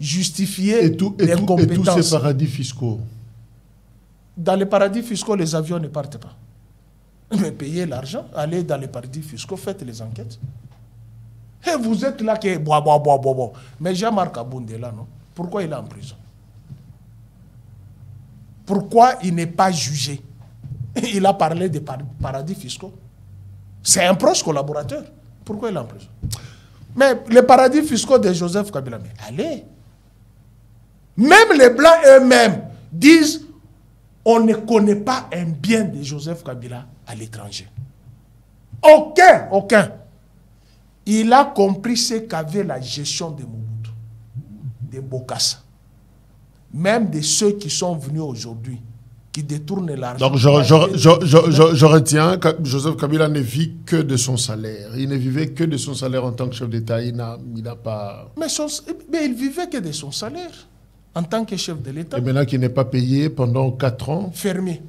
justifier et tous ces paradis fiscaux. Dans les paradis fiscaux, les avions ne partent pas. Mais payez l'argent, allez dans les paradis fiscaux, faites les enquêtes. Et vous êtes là qui... Mais Jean-Marc Abound est là, non? Pourquoi il est en prison? Pourquoi il n'est pas jugé? Il a parlé des paradis fiscaux. C'est un proche collaborateur. Pourquoi il est en prison? Mais les paradis fiscaux de Joseph Kabila, mais allez. Même les Blancs eux-mêmes disent on ne connaît pas un bien de Joseph Kabila à l'étranger. Aucun. Il a compris ce qu'avait la gestion de Mobutu, de Bokassa. Même de ceux qui sont venus aujourd'hui, qui détournent l'argent. Donc je retiens que Joseph Kabila ne vit que de son salaire. Il ne vivait que de son salaire en tant que chef d'État. Il n'a pas... Mais il vivait que de son salaire en tant que chef de l'État. Et maintenant qu'il n'est pas payé pendant 4 ans... Fermier.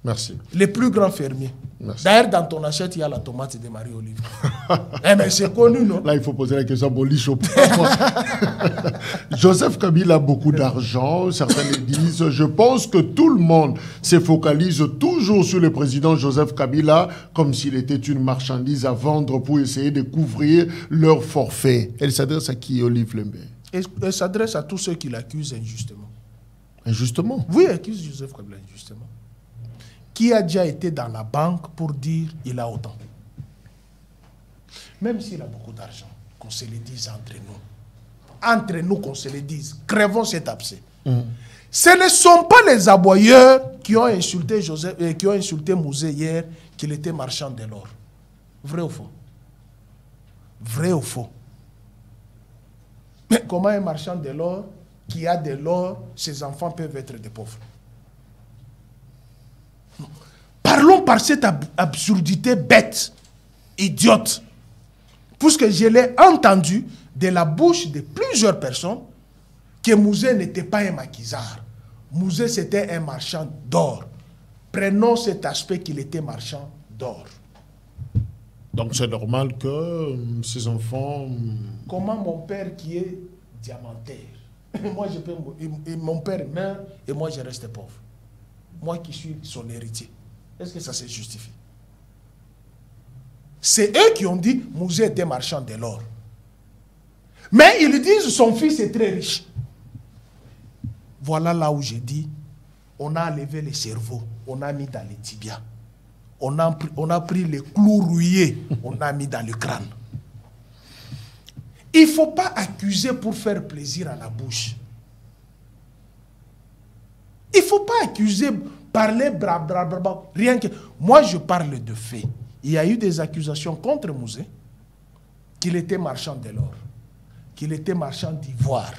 Merci. Les plus grands fermiers. D'ailleurs, dans ton assiette, il y a la tomate de Marie-Olive. Mais c'est connu, non? Là, il faut poser la question à Bolicho. Joseph Kabila a beaucoup d'argent. Certains le disent. Je pense que tout le monde se focalise toujours sur le président Joseph Kabila comme s'il était une marchandise à vendre pour essayer de couvrir leur forfait. Elle s'adresse à qui, Olive Lembe? Elle s'adresse à tous ceux qui l'accusent injustement. Injustement? Oui, accuse Joseph Kabila injustement. Qui a déjà été dans la banque pour dire il a autant. Même s'il a beaucoup d'argent, qu'on se le dise entre nous. Entre nous, qu'on se le dise. Crevons cet abcès. Ce ne sont pas les aboyeurs qui ont insulté qui ont insulté Mouzé hier qu'il était marchand de l'or. Vrai ou faux? Vrai ou faux? Mais comment un marchand de l'or qui a de l'or, ses enfants peuvent être des pauvres? Parlons par cette absurdité bête, idiote, puisque je l'ai entendu de la bouche de plusieurs personnes que Mouzé n'était pas un maquisard. Mouzé, c'était un marchand d'or. Prenons cet aspect qu'il était marchand d'or. Donc c'est normal que ces enfants... Comment mon père qui est diamantaire, moi je peux, mon père meurt et moi je reste pauvre. Moi qui suis son héritier. Est-ce que ça se justifie? C'est eux qui ont dit Mouzé était marchand de l'or. Mais ils disent son fils est très riche. Voilà là où j'ai dit on a enlevé les cerveaux, on a mis dans les tibias. On a pris les clous rouillés, on a mis dans le crâne. Il ne faut pas accuser pour faire plaisir à la bouche. Il ne faut pas accuser, parler, rien que... Moi, je parle de faits. Il y a eu des accusations contre Mouzé, qu'il était marchand de l'or, qu'il était marchand d'ivoire.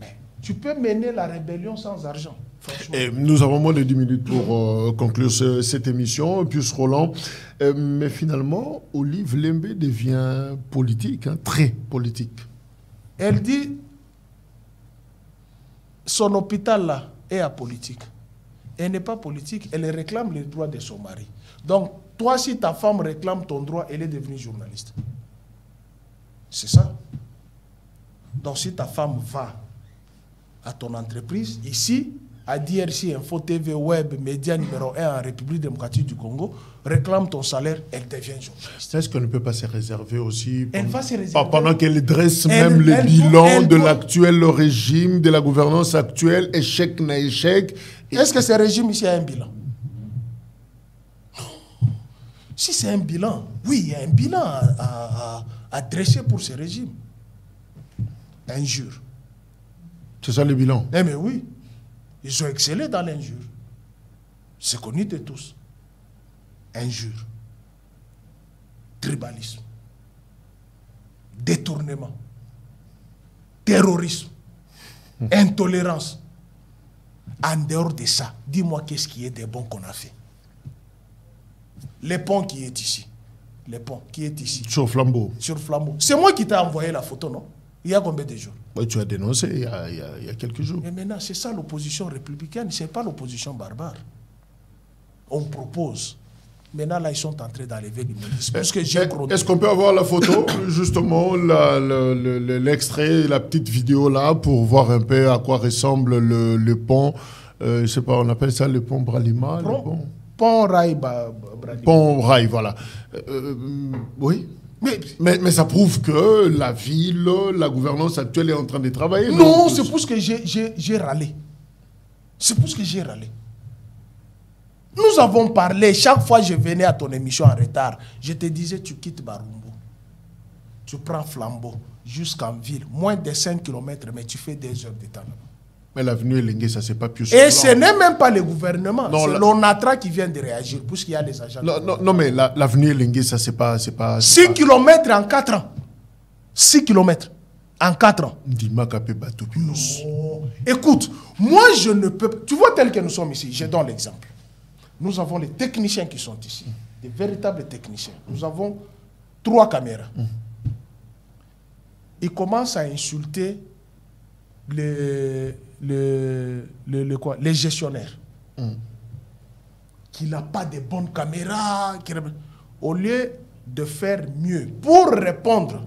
Mais tu peux mener la rébellion sans argent. Et nous avons moins de 10 minutes pour conclure cette émission. Puis Roland, mais finalement, Olive Lembe devient politique, hein, très politique. Elle dit, son hôpital là est apolitique. Elle n'est pas politique, elle réclame les droits de son mari. Donc, toi, si ta femme réclame ton droit, elle est devenue journaliste. C'est ça. Donc, si ta femme va à ton entreprise, ici, à DRC Info TV Web, média numéro 1 en République démocratique du Congo, réclame ton salaire, elle devient journaliste. Est-ce qu'on ne peut pas se réserver aussi Elle va se réserver. pendant qu'elle dresse même le bilan de l'actuel régime, de la gouvernance actuelle, échec na échec. Est-ce que ce régime ici a un bilan? Non. Si c'est un bilan, oui, il y a un bilan à dresser pour ce régime. Injure. C'est ça le bilan? Eh mais oui, ils ont excellé dans l'injure. C'est connu de tous. Injure, tribalisme, détournement, terrorisme, intolérance. En dehors de ça, dis-moi qu'est-ce qui est des bons qu'on a fait. Les ponts qui est ici. Les ponts qui est ici. Sur Flambeau. Sur Flambeau. C'est moi qui t'ai envoyé la photo, non? Il y a combien de jours? Oui, tu as dénoncé il y a quelques jours. Mais maintenant, c'est ça l'opposition républicaine, ce n'est pas l'opposition barbare. On propose. Maintenant, là, ils sont entrés d'enlever l'immobilisme. Est-ce qu'on peut avoir la photo, justement, l'extrait, la petite vidéo là, pour voir un peu à quoi ressemble le pont, je ne sais pas, on appelle ça le pont Bralima, Pont Rail Bralima. Pont Rail, voilà. Oui. Mais ça prouve que la ville, la gouvernance actuelle est en train de travailler. Non, c'est pour ce que j'ai râlé. C'est pour ce que j'ai râlé. Nous avons parlé, chaque fois que je venais à ton émission en retard, je te disais, tu quittes Barumbo, tu prends Flambeau jusqu'en ville, moins de 5 km, mais tu fais des heures de temps. Mais l'avenue Elengue, ça c'est pas plus. Et ce n'est même pas le gouvernement, c'est l'ONATRA qui vient de réagir, puisqu'il y a les agents. Non, mais l'avenue Elengue, ça c'est pas 6 km en 4 ans. 6 km en 4 ans. Écoute, moi je ne peux pas. Tu vois, tel que nous sommes ici, je donne l'exemple. Nous avons les techniciens qui sont ici, des véritables techniciens. Nous avons 3 caméras. Ils commencent à insulter les gestionnaires. Qu'il n'a pas de bonnes caméras. Au lieu de faire mieux pour répondre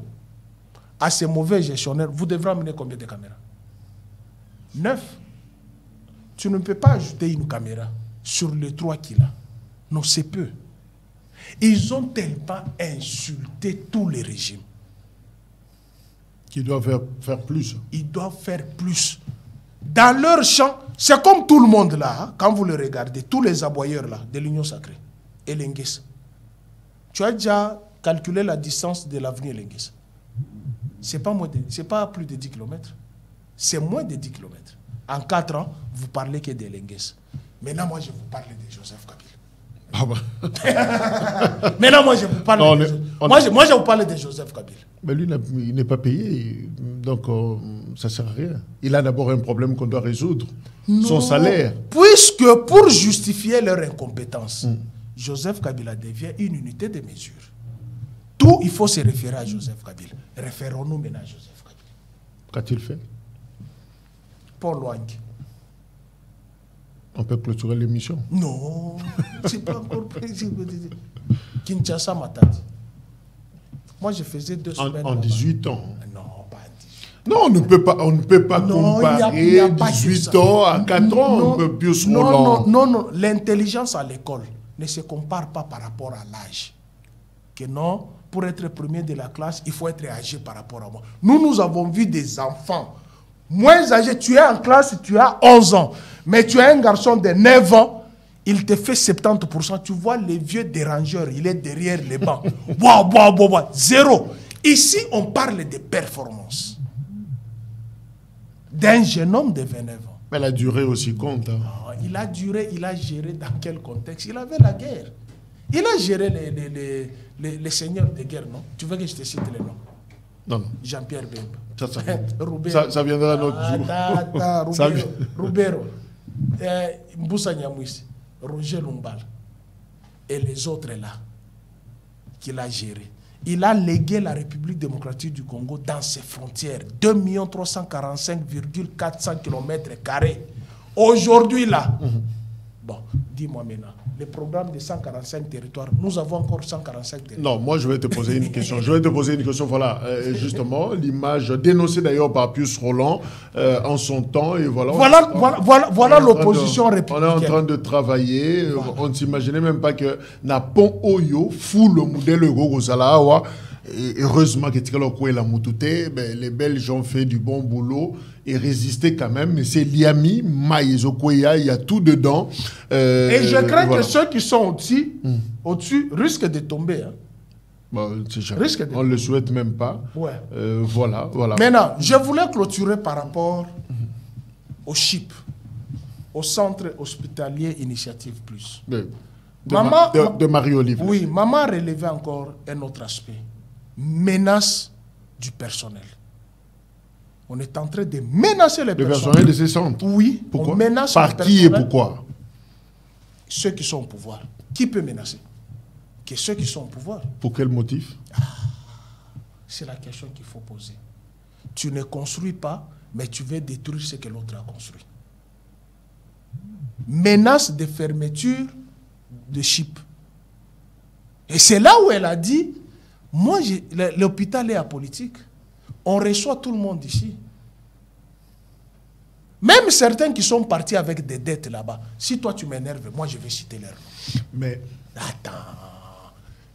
à ces mauvais gestionnaires, vous devrez amener combien de caméras? 9. Tu ne peux pas ajouter une caméra sur les 3 qu'il a. Non, c'est peu. Ils ont tellement insulté tous les régimes. Qu'ils doivent faire plus. Ils doivent faire plus. Dans leur champ, c'est comme tout le monde là, hein, quand vous le regardez, tous les aboyeurs là, de l'Union Sacrée, Elengues. Tu as déjà calculé la distance de l'avenue Elengues. C'est pas plus de 10 km. C'est moins de 10 km. En 4 ans, vous parlez que d'Elengues. Maintenant, moi, je vous parle de Joseph Kabila. Ah bah. Maintenant, moi, je vous parle moi, je vous parle de Joseph Kabila. Mais lui, il n'est pas payé, donc ça ne sert à rien. Il a d'abord un problème qu'on doit résoudre, son salaire. Puisque pour justifier leur incompétence, Joseph Kabila devient une unité de mesure. Tout, il faut se référer à Joseph Kabila. Référons-nous maintenant à Joseph Kabila. Qu'a-t-il fait? Pour Loing. On peut clôturer l'émission? Non, c'est pas encore possible. Kinshasa Matadi. Moi, je faisais 2 semaines. En 18 ans? Non, pas 18. Non, on ne peut pas comparer 18 ans à 4 ans. On peut plus non. L'intelligence à l'école ne se compare pas par rapport à l'âge. Que non, pour être premier de la classe, il faut être âgé par rapport à moi. Nous avons vu des enfants moins âgés. Tu es en classe, tu as 11 ans. Mais tu as un garçon de 9 ans, il te fait 70%. Tu vois les vieux dérangeurs, il est derrière les bancs. Zéro. Ici, on parle de performance. D'un jeune homme de 29 ans. Mais la durée aussi compte. Hein. Il a duré, il a géré dans quel contexte? Il avait la guerre. Il a géré les seigneurs de guerre, non? Tu veux que je te cite les noms? Non. Jean-Pierre Bemba. Ça viendra un autre jour. Roubero. Mboussa Nyamwisi. Roger Lumbal. Et les autres là, qu'il a géré. Il a légué la République démocratique du Congo dans ses frontières. 2 345,400 km². Aujourd'hui là. Bon, dis-moi maintenant. le programme de 145 territoires. Nous avons encore 145 territoires. Non, moi je vais te poser une question. Voilà, justement, l'image dénoncée d'ailleurs par Pius Roland en son temps. Et voilà l'opposition républicaine. On est en train de travailler. Voilà. On ne s'imaginait même pas que Napon Oyo, fou le modèle Gogosalawa. Heureusement que les Belges ont fait du bon boulot et résisté quand même. Mais c'est Liami, Maïzokoya, il y a tout dedans. Et je crains que ceux qui sont au-dessus risquent de tomber. Hein. On ne le souhaite même pas. Ouais. Voilà. Maintenant, je voulais clôturer par rapport au CHIP, au Centre Hospitalier Initiative Plus. De Marie-Olive. Oui, maman a relevé encore un autre aspect. Menace du personnel. On est en train de menacer les personnel de ces centres. Oui. Pourquoi? On menace par qui et pourquoi? Ceux qui sont au pouvoir. Qui peut menacer? Que ceux qui sont au pouvoir. Pour quel motif? C'est la question qu'il faut poser. Tu ne construis pas, mais tu veux détruire ce que l'autre a construit. Menace de fermeture de CHIP. Et c'est là où elle a dit, moi, l'hôpital est apolitique. On reçoit tout le monde ici. Même certains qui sont partis avec des dettes là-bas. Si toi tu m'énerves, moi je vais citer leur nom. Mais attends.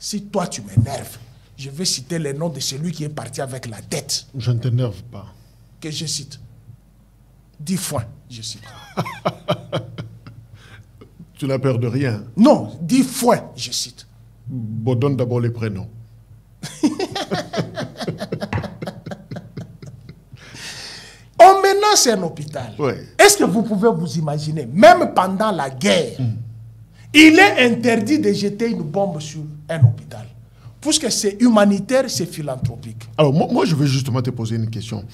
Si toi tu m'énerves, je vais citer le nom de celui qui est parti avec la dette. Je ne t'énerve pas. Que je cite. 10 fois, je cite. Tu n'as peur de rien. Non, 10 fois, je cite. Bon, donne d'abord les prénoms. On menace un hôpital. Ouais. Est-ce que vous pouvez vous imaginer, même pendant la guerre, il est interdit de jeter une bombe sur un hôpital. Puisque c'est humanitaire, c'est philanthropique. Alors, moi, je veux justement te poser une question.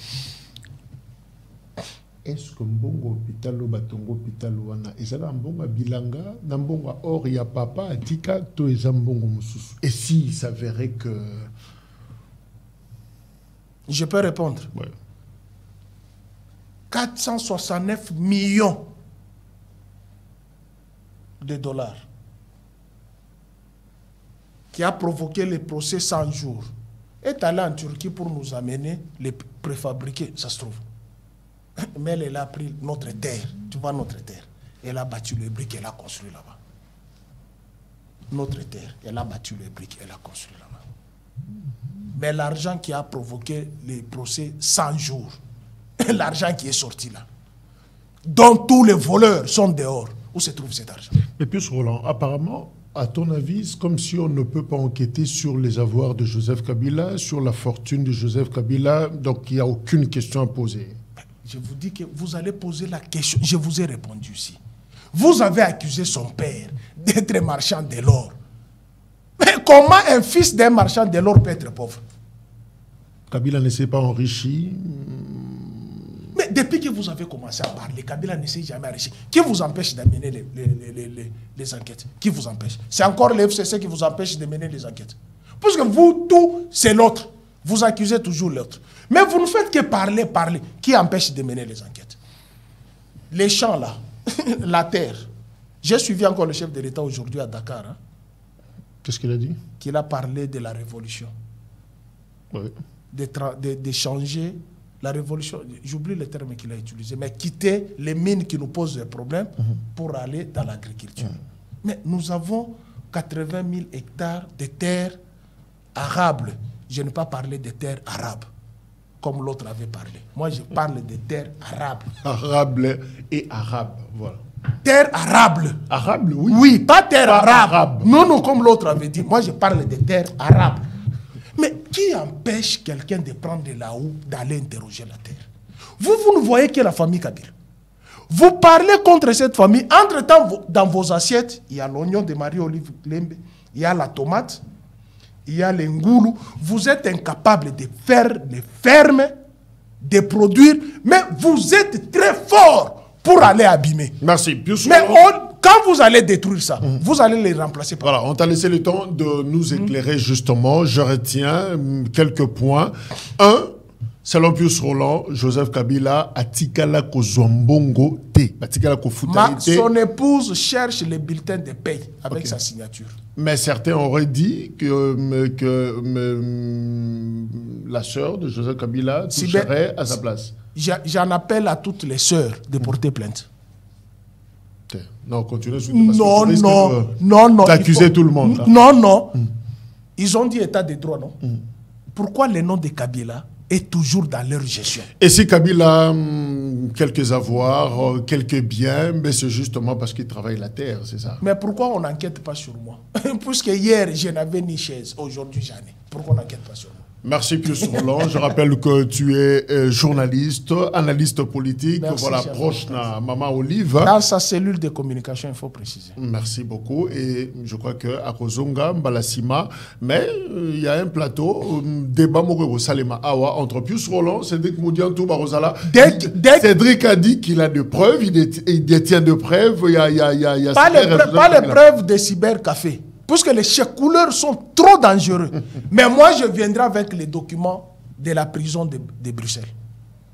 Est-ce que mbongo hôpital ou batongo hôpital wana ezala mbongo bilanga na mbongo or ya papa atika to ezambongo mususu? Et si il s'avérait que je peux répondre. Ouais. 469 millions de dollars qui a provoqué le procès 100 jours est allé en Turquie pour nous amener les préfabriqués, ça se trouve. Mais elle a pris notre terre, tu vois notre terre. Elle a battu les briques, elle a construit là-bas. Notre terre, elle a battu les briques, elle a construit là-bas. Mais l'argent qui a provoqué les procès 100 jours, l'argent qui est sorti là, dont tous les voleurs sont dehors, où se trouve cet argent? Mais puis Roland, apparemment, à ton avis, c'est comme si on ne peut pas enquêter sur les avoirs de Joseph Kabila, sur la fortune de Joseph Kabila, donc il n'y a aucune question à poser. Je vous dis que vous allez poser la question. Je vous ai répondu ici. Vous avez accusé son père d'être marchand de l'or. Mais comment un fils d'un marchand de l'or peut être pauvre? Kabila ne s'est pas enrichi. Mais depuis que vous avez commencé à parler, Kabila ne s'est jamais enrichi. Qui vous empêche d'amener les enquêtes? Qui vous empêche? C'est encore le FCC qui vous empêche de mener les enquêtes. Parce que vous, tout, c'est l'autre. Vous accusez toujours l'autre. Mais vous ne faites que parler. Qui empêche de mener les enquêtes? Les champs là, la terre. J'ai suivi encore le chef de l'État aujourd'hui à Dakar. Hein, qu'est-ce qu'il a dit? Qu'il a parlé de la révolution. Oui. De changer la révolution. J'oublie le terme qu'il a utilisé. Mais quitter les mines qui nous posent des problèmes pour aller dans l'agriculture. Mais nous avons 80 000 hectares de terres arables. Je n'ai pas parlé de terres arabes, comme l'autre avait parlé. Moi, je parle de terres arabes. Arables et arabes, voilà. Terres arables. Arables, oui. Oui, pas terres arabes. Non, comme l'autre avait dit. Moi, je parle de terres arabes. Mais qui empêche quelqu'un de prendre la houe, d'aller interroger la terre? Vous ne voyez que la famille Kabila. Vous parlez contre cette famille. Entre-temps, dans vos assiettes, il y a l'oignon de Marie-Olive Lembe, il y a la tomate, il y a les ngoulou. Vous êtes incapable de faire des fermes, de produire, mais vous êtes très fort pour aller abîmer. Merci. Mais quand vous allez détruire ça, vous allez les remplacer par... Voilà, on t'a laissé le temps de nous éclairer justement. Je retiens quelques points. Un, Selon Pius Roland, Joseph Kabila atikala ko zombongo te, atikala ko futalité. Son épouse cherche les bulletins de paye avec sa signature. Mais certains auraient dit que la sœur de Joseph Kabila toucherait à sa place. J'en appelle à toutes les sœurs de porter plainte. Non, continuez. Non. D'accuser tout le monde. Non. Ils ont dit état de droit, non? Pourquoi le nom de Kabila est toujours dans leur gestion? Et si Kabila a quelques avoirs, quelques biens, mais c'est justement parce qu'il travaille la terre, c'est ça? Mais pourquoi on n'enquête pas sur moi? Puisque hier, je n'avais ni chaise, aujourd'hui j'en ai. Pourquoi on n'enquête pas sur moi? Merci Pius Roland. Je rappelle que tu es journaliste, analyste politique. Merci, voilà, proche de Maman Olive. Dans sa cellule de communication, il faut préciser. Merci beaucoup. Et je crois qu'à Kozonga, Mbalasima, mais il y a un plateau, débat Salema Awa, entre Pius Roland, Cédric Moudiantou Barosala. Cédric a dit qu'il a de preuves, il détient de preuves. Pas les preuves de cybercafé. Puisque les chèques couleurs sont trop dangereux. Mais moi, je viendrai avec les documents de la prison de Bruxelles.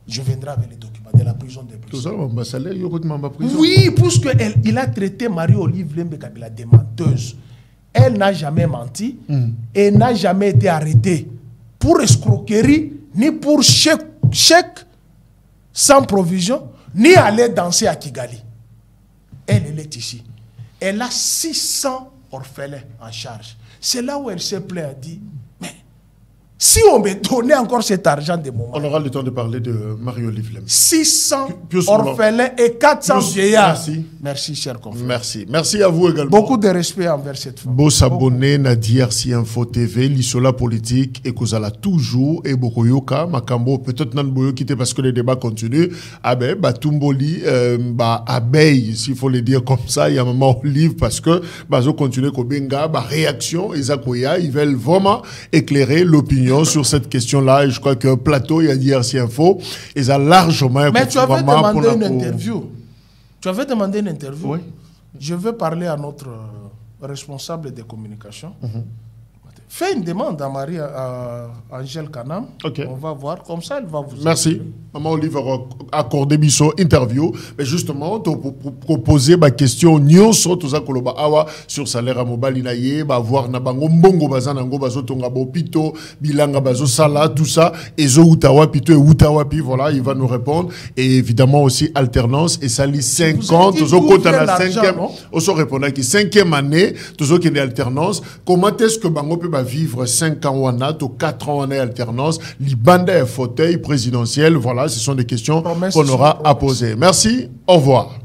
Je viendrai avec les documents de la prison de Bruxelles. Oui, puisqu'il a traité Marie-Olive Lembe Kabila de menteuse. Elle n'a jamais menti et n'a jamais été arrêtée pour escroquerie, ni pour chèque sans provision, ni aller danser à Kigali. Elle est ici. Elle a 600 orphelins en charge. C'est là où elle s'est plaint, a dit, mais si on me donnait encore cet argent de moment. On aura le temps de parler de Marie-Olive Lembe. 600 orphelins et 400 vieillards. Merci. Merci, cher confrère. Merci. Merci à vous également. Beaucoup de respect envers cette femme. Beau s'abonner na DRC Info TV, l'isola politique et Kozala toujours et Bokoyoka, Makambo, peut-être nan boyo quitter parce que les débats continuent. Abe, Batumboli, abeille, s'il faut le dire comme ça, il y a Maman Olive parce que Bazo continue Kobenga, réaction, Ezakoya, ils veulent vraiment éclairer l'opinion sur cette question-là. Et je crois qu'un plateau, il y a DRC Info, ils ont largement. Mais tu avais demandé une interview. Tu avais demandé une interview. Oui. Je veux parler à notre responsable de communication. Fais une demande à Marie, à Angèle Kanam. Okay. On va voir. Comme ça, elle va vous... Merci. Maman Olive a accordé Bisso interview. Mais justement, pour poser ma question, nyonso toza koloba awa sur salaire à mobile naye, ba voir na bango mbongo bazanango bazo tonga bopito, bilanga bazo sala, tout ça. Ezo utawa pito et utawa pi, voilà, il va nous répondre. Et évidemment aussi alternance. Et ça lit 50. Tozo kota na 5e. Oso répondre qui 5e année, tozo qui est alternance. Comment est-ce que bango peut vivre 5 ans wana, 4 ans en alternance, libanda et fauteuil présidentiel, voilà, ce sont des questions qu'on aura à poser. Merci, au revoir.